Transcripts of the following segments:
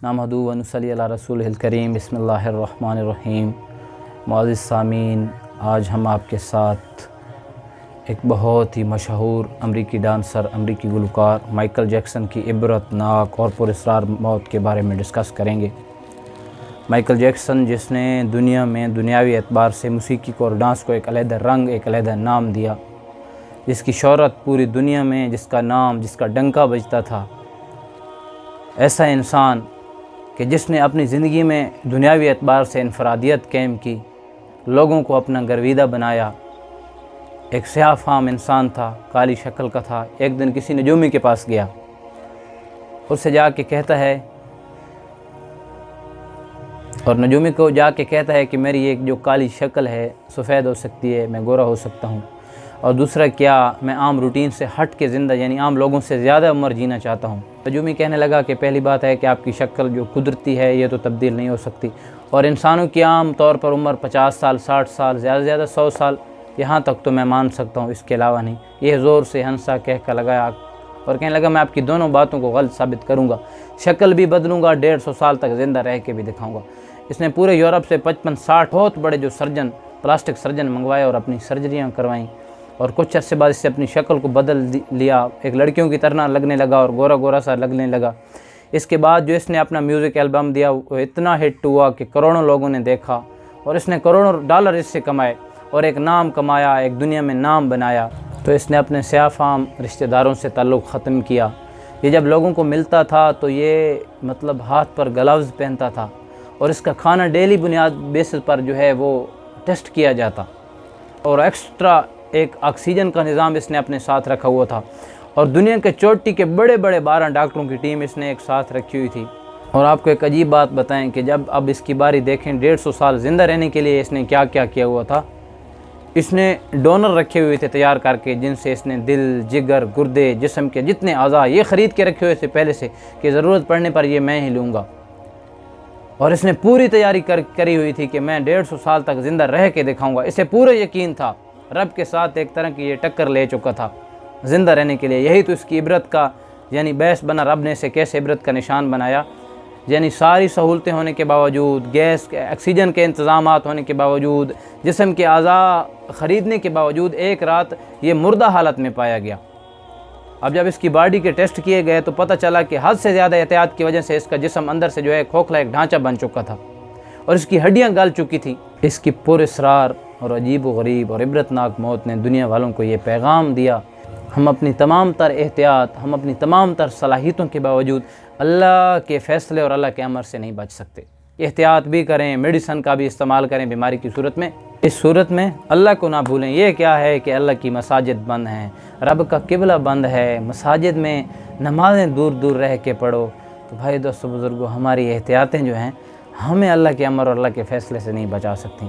نحمدہ و نصلی علی رسولہ الکریم بسم اللہ الرحمن الرحیم۔ معزز سامعین، آج ہم آپ کے ساتھ ایک بہت ہی مشہور امریکی ڈانسر، امریکی گلوکار مائیکل جیکسن کی عبرت ناک اور پراسرار موت کے بارے میں ڈسکس کریں گے۔ مائیکل جیکسن، جس نے دنیا میں دنیاوی اعتبار سے موسیقی کو اور ڈانس کو ایک علیحدہ رنگ، ایک علیحدہ نام دیا، جس کی شہرت پوری دنیا میں، جس کا نام، جس کا ڈنکا بجتا تھا، ایسا انسان کہ جس نے اپنی زندگی میں دنیاوی اعتبار سے انفرادیت قائم کی، لوگوں کو اپنا گرویدہ بنایا، ایک سیاہ فام انسان تھا، کالی شکل کا تھا۔ ایک دن کسی نجومی کے پاس گیا، اس سے جا کے کہتا ہے، اور نجومی کو جا کے کہتا ہے کہ میری ایک جو کالی شکل ہے سفید ہو سکتی ہے، میں گورا ہو سکتا ہوں، اور دوسرا کیا، میں عام روٹین سے ہٹ کے زندہ، یعنی عام لوگوں سے زیادہ عمر جینا چاہتا ہوں۔ نجومی کہنے لگا کہ پہلی بات ہے کہ آپ کی شکل جو قدرتی ہے یہ تو تبدیل نہیں ہو سکتی، اور انسانوں کی عام طور پر عمر 50 سال، 60 سال، زیادہ سے زیادہ 100 سال، یہاں تک تو میں مان سکتا ہوں، اس کے علاوہ نہیں۔ یہ زور سے ہنسا، کہہ کر لگایا اور کہنے لگا، میں آپ کی دونوں باتوں کو غلط ثابت کروں گا، شکل بھی بدلوں گا، 150 سال تک زندہ رہ کے بھی دکھاؤں گا۔ اس نے پورے یورپ سے 55-60 بہت بڑے جو سرجن، پلاسٹک سرجن منگوائے اور اپنی سرجریاں کروائیں، اور کچھ عرصے بعد اس سے اپنی شکل کو بدل لیا، ایک لڑکیوں کی طرح لگنے لگا اور گورا گورا سا لگنے لگا۔ اس کے بعد جو اس نے اپنا میوزک البم دیا وہ اتنا ہٹ ہوا کہ کروڑوں لوگوں نے دیکھا، اور اس نے کروڑوں ڈالر اس سے کمائے اور ایک نام کمایا، ایک دنیا میں نام بنایا۔ تو اس نے اپنے سیاہ فام رشتہ داروں سے تعلق ختم کیا۔ یہ جب لوگوں کو ملتا تھا تو یہ مطلب ہاتھ پر گلوز پہنتا تھا، اور اس کا کھانا ڈیلی بنیاد بیسس پر جو ہے وہ ٹیسٹ کیا جاتا، اور ایکسٹرا ایک آکسیجن کا نظام اس نے اپنے ساتھ رکھا ہوا تھا، اور دنیا کے چوٹی کے بڑے بڑے 12 ڈاکٹروں کی ٹیم اس نے ایک ساتھ رکھی ہوئی تھی۔ اور آپ کو ایک عجیب بات بتائیں کہ جب اب اس کی باری دیکھیں، 150 سال زندہ رہنے کے لیے اس نے کیا کیا کیا ہوا تھا۔ اس نے ڈونر رکھے ہوئے تھے تیار کر کے، جن سے اس نے دل، جگر، گردے، جسم کے جتنے اعضاء یہ خرید کے رکھے ہوئے تھے پہلے سے کہ ضرورت پڑنے پر یہ میں ہی لوں گا، اور اس نے پوری تیاری کری ہوئی تھی کہ میں 150 سال تک زندہ رہ کے دکھاؤں گا۔ اسے پورا یقین تھا، رب کے ساتھ ایک طرح کی یہ ٹکر لے چکا تھا زندہ رہنے کے لیے۔ یہی تو اس کی عبرت کا یعنی باعث بنا، رب نے اسے کیسے عبرت کا نشان بنایا، یعنی ساری سہولتیں ہونے کے باوجود، گیس، آکسیجن کے انتظامات ہونے کے باوجود، جسم کے اعضاء خریدنے کے باوجود ایک رات یہ مردہ حالت میں پایا گیا۔ اب جب اس کی باڈی کے ٹیسٹ کیے گئے تو پتہ چلا کہ حد سے زیادہ احتیاط کی وجہ سے اس کا جسم اندر سے جو ہے کھوکھلا ایک ڈھانچہ بن چکا تھا، اور اس کی ہڈیاں گل چکی تھیں۔ اس کی پراسرار اور عجیب و غریب اور عبرت ناک موت نے دنیا والوں کو یہ پیغام دیا، ہم اپنی تمام تر احتیاط، ہم اپنی تمام تر صلاحیتوں کے باوجود اللہ کے فیصلے اور اللہ کے امر سے نہیں بچ سکتے۔ احتیاط بھی کریں، میڈیسن کا بھی استعمال کریں بیماری کی صورت میں، اس صورت میں اللہ کو نہ بھولیں۔ یہ کیا ہے کہ اللہ کی مساجد بند ہیں، رب کا قبلہ بند ہے، مساجد میں نمازیں دور دور رہ کے پڑھو۔ تو بھائی دوستو بزرگو، ہماری احتیاطیں جو ہیں ہمیں اللہ کے امر اور اللہ کے فیصلے سے نہیں بچا سکتی۔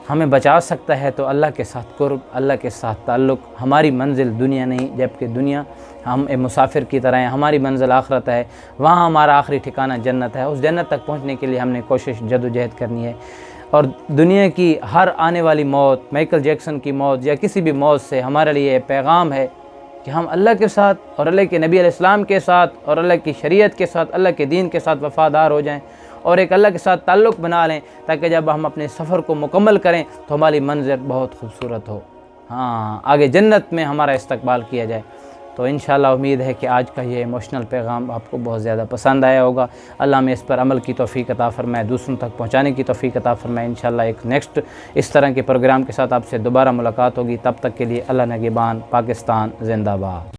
ہمیں بچا سکتا ہے تو اللہ کے ساتھ قرب، اللہ کے ساتھ تعلق۔ ہماری منزل دنیا نہیں، جبکہ دنیا ہم ایک مسافر کی طرح ہیں، ہماری منزل آخرت ہے، وہاں ہمارا آخری ٹھکانہ جنت ہے۔ اس جنت تک پہنچنے کے لیے ہم نے کوشش، جد و جہد کرنی ہے، اور دنیا کی ہر آنے والی موت، مائیکل جیکسن کی موت یا کسی بھی موت سے ہمارے لیے پیغام ہے کہ ہم اللہ کے ساتھ اور اللہ کے نبی علیہ السلام کے ساتھ اور اللہ کی شریعت کے ساتھ، اللہ کے دین کے ساتھ وفادار ہو جائیں، اور ایک اللہ کے ساتھ تعلق بنا لیں، تاکہ جب ہم اپنے سفر کو مکمل کریں تو ہماری منظر بہت خوبصورت ہو، آگے جنت میں ہمارا استقبال کیا جائے۔ تو انشاءاللہ امید ہے کہ آج کا یہ ایموشنل پیغام آپ کو بہت زیادہ پسند آیا ہوگا۔ اللہ ہمیں اس پر عمل کی توفیق عطا فرمائے، دوسروں تک پہنچانے کی توفیق عطا فرمائے۔ انشاءاللہ ایک نیکسٹ اس طرح کے پروگرام کے ساتھ آپ سے دوبارہ ملاقات ہوگی۔ تب تک کے لیے اللہ نگہبان، پاکستان زندہ باد۔